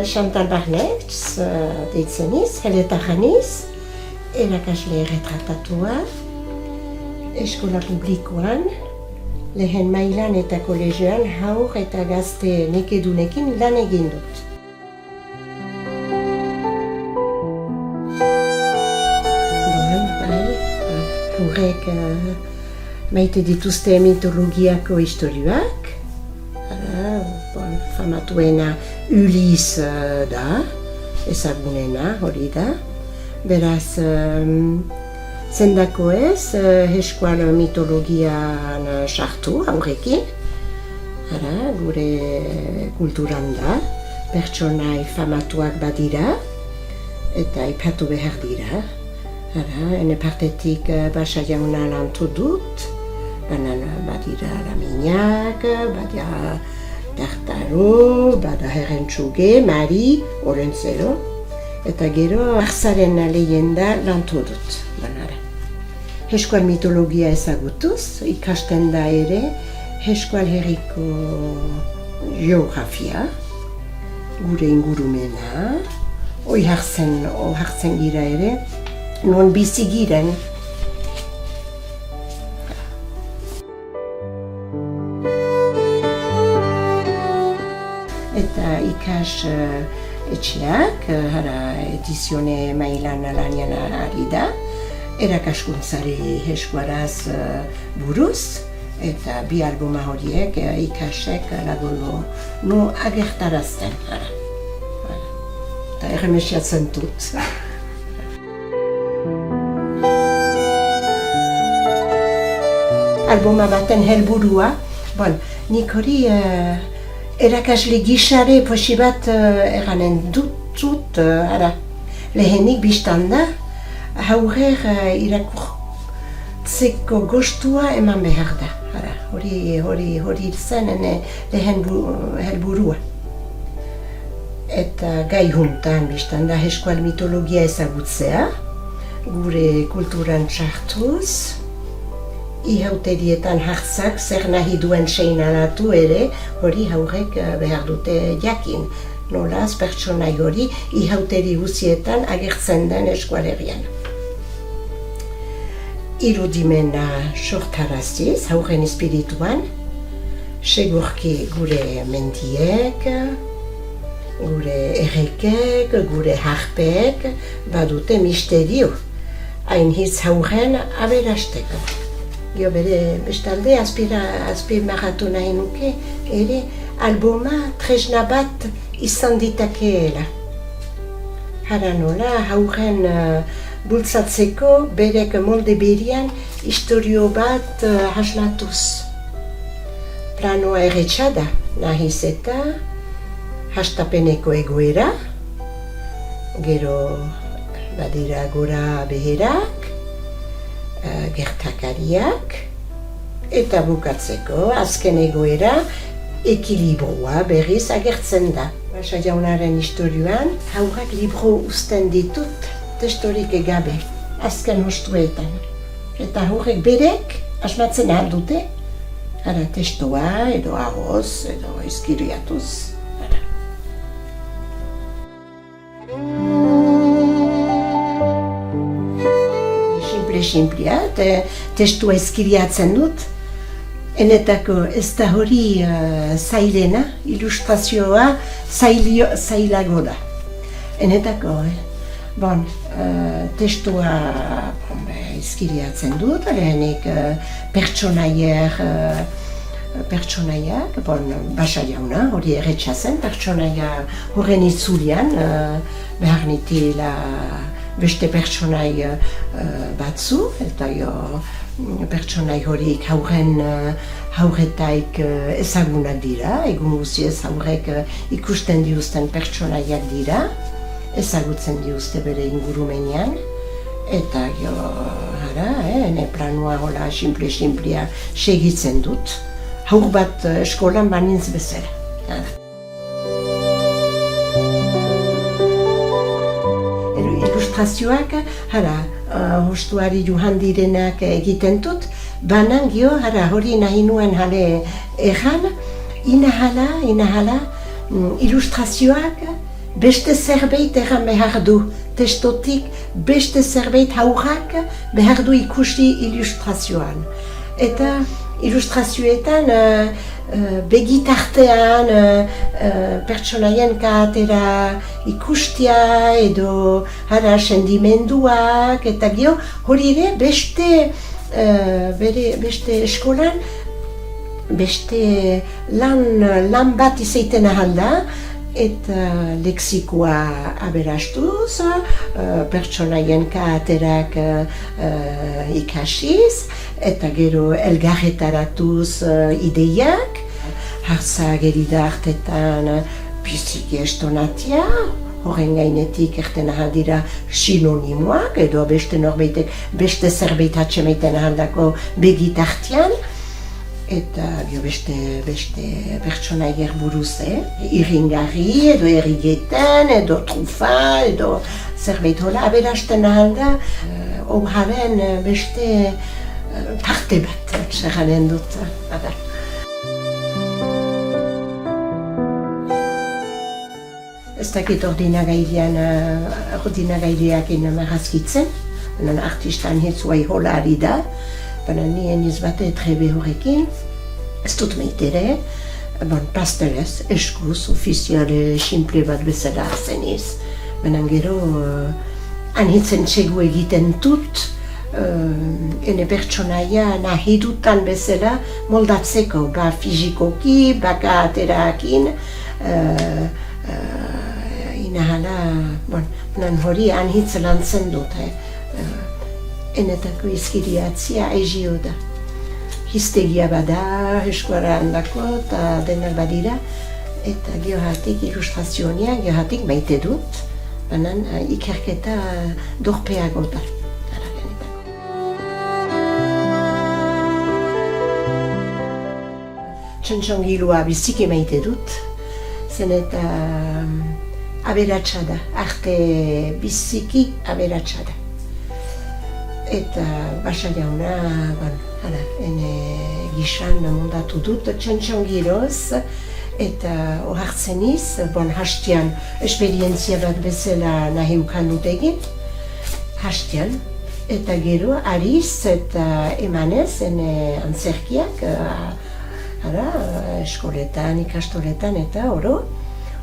Chantal Barnetz deitzen iz, heletarran iz, erakasle erretratatua, eskola publikoan, lehen mailan eta kolegioan haur eta gazte nekedunekin lan egin dut. Haurek maite dituzte mitologiako istorioak, famatuena Ulis da, ezagunena hori da. Beraz, zendako ez, eskual mitologian sartu aurrekin. Gure kulturan da, pertsonai famatuak badira eta aipatu behar dira. Ene partetik Basa jauna lantu dut, badira Laminak, badira Tartaro, bada Herrentxuge, Mari, Orentzero, eta gero Arzaren lehenda lantu dut. Eskual mitologia ezagutuz, ikasten da ere eskual herriko geografia, gure ingurumena, hoi hartzen gira ere, non bizi giren. Eta ikas etxeak, edizione mailan lanian ari da, erakaskuntzari eskuaraz buruz, eta bi albuma horiek ikasek lagundu agertarazten. Eta erremesiatzen dut. Albuma baten helburua, nik hori erakasle gisare posi bat eranen dut, lehenik biztan da, haurrer irakurtzeko gostua eman behar da. Hori zen lehen helburua. Eta gai juntan biztan da eskual mitologia ezagutzea, gure kulturan txartuz, ihauterietan hartzak zer nahi duen seinalatu ere, hori haurrek behar dute jakin. Nolaz, pertsonai hori ihauteri guzietan agertzen den eskualerian. Irudimena sortaraziz, haurren espirituan, segurki gure mendiek, gure errekek, gure harpeek, badute misterio, hain hitz haurren aberasteko. Gio bere bestalde azpimarratu nahi nuke, ere albuma tresna bat izan ditakeela. Hara nola, haurren bultzatzeko berek molde berian istorio bat haslatuz. Planoa erretxada nahiz eta hastapeneko egoera, gero badira gora beherak, gertakariak, eta bukatzeko azken egoera ekilibroa berriz agertzen da. Basa jaunaren istorioan, haurrak libro uzten ditut testorik egabe, azken hostuetan. Eta haurrek berek asmatzen aldute, testoa edo arroz edo eskiriatuz. Simplia, testua eskiriatzen dut, enetako ez da hori zailena, ilustrazioa zailago da. Enetako, testua eskiriatzen dut, lehenik pertsonaiak, Basa jauna, hori erretxazen, pertsonaia horren itzulian, behar nitela beste pertsonai batzu, eta pertsonai horiek haurretaik ezagunak dira, egun guziez haurrek ikusten diuzten pertsonaiak dira, ezagutzen diuzte bere ingurumenean, eta ene planua hola simplea segitzen dut, haur bat eskolan banintz bezala. ilustrazioak, hostuari joan direnak egiten dut, banan gio, hori nahi nuen jale erran, inahala, ilustrazioak beste zerbait erran behar du, testotik beste zerbait haurrak behar du ikusi ilustrazioan. Eta ilustrazioetan begitartean pertsonaien kaatera ikustia edo sendimenduak eta gio hori ere beste eskolan beste lan bat izaiten ahalda eta lexikoa aberastuz, pertsonaien kaaterak ikasiz, eta gero elgarretaratuz ideiak, hartza gerida hartetan biziki estonatia, horren gainetik erten ahaldira sinonimoak, edo beste norbaitek beste zerbait atxemaiten ahaldako begitartian, eta beste pertsonaier buruz, irringarri, edo errigeten, edo trufa, edo zerbait hola, aberasten ahalda, obraren beste parte bat, zerranen dut. Ez dakit ordinagaileak marazkitzen, artistan hitzuai hola ari da, baina nien izbate etrebe horrekin, ez dut meitere, pastelez, eskuz, ofiziale, simple bat bezala hartzen iz. Baina gero, anhitzen txegu egiten dut, ene pertsonaia nahi dutan bezala moldatzeko, fizikoki, kaaterakin, inahala, hori anhitz lantzen dut. Enetako izkiriatzia aizio da. Hiztegia bada, eskuara handako eta denak badira, eta geohatik ilustrazionia, geohatik maite dut, banan ikerketa dorpeago da. Txontxongilua biziki maite dut, zen eta aberatsa da, arte biziki aberatsa da. Eta basa jauna, ene gisan mondatu dut txontxongiroz, eta ohartzen iz, hastian esperientzia bat bezala nahi ukan dut egin, hastian, eta gero ariz eta emanez, ene antzerkiak, eskoletan, ikastoletan eta oro,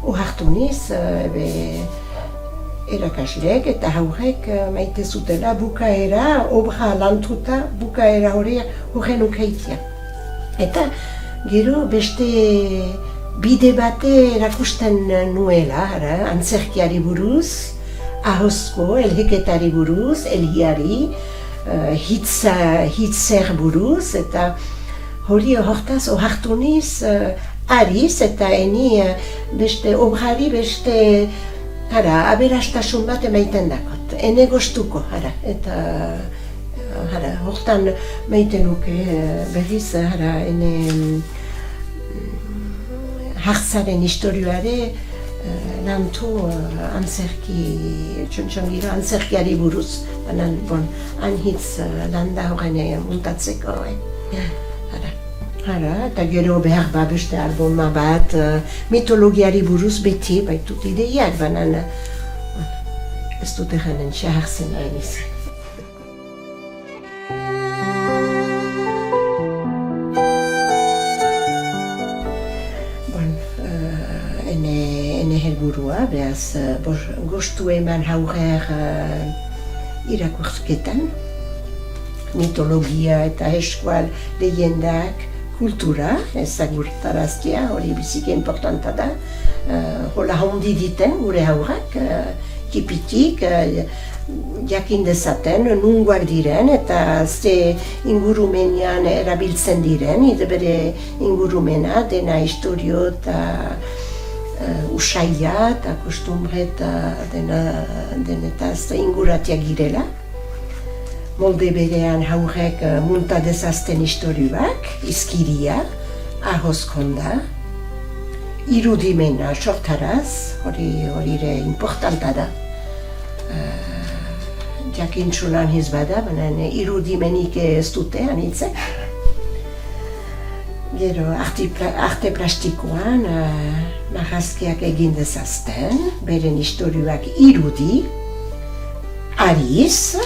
ohartu niz, erakasleek eta haurek maite zutela bukaera, obra lantuta bukaera horren ukaitia. Eta gero beste bide bate erakusten nuela, antzerkiari buruz, ahozko, elheketari buruz, elhiari, hitzer buruz, eta hori hortaz ohartu niz ariz eta eni beste obrari beste aberastasun bat emaiten dakot, ene gostuko, eta hortan maiten nuke berriz, ene hartzaren historioare lantu txontxongiro antzerkiari buruz, anhitz landa horren muntatzeko. Eta gero behar beste albuma bat, mitologiari buruz beti baitut ideiak, banan ez dut erranen txahartzen nahi izan. Ene helburua, behaz, gostu eman haurrer irakurketan, mitologia eta eskual lehendak, kultura, ezagurtaraztia, hori biziki importanta da. Hola hondi diten gure haurrak, tipitik, jakin dezaten, nungoak diren eta ze ingurumenean erabiltzen diren, bere ingurumena, dena historio eta usaia eta kostumbre eta denetaz inguratiak girela. Molde berean haurek munta dezazten historioak, izkiria, ahozkonda, irudimena sortaraz, hori ere importanta da. jakintzunan hiz bada, baina irudimenik ez dute anitzek. Gero, arte plastikoan marrazkiak egin dezazten, beren istorioak irudi, ariz,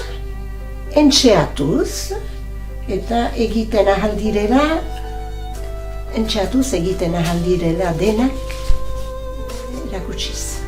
entxeatuz, eta egiten ahaldirela, entxeatuz egiten ahaldirela denak erakutsiz.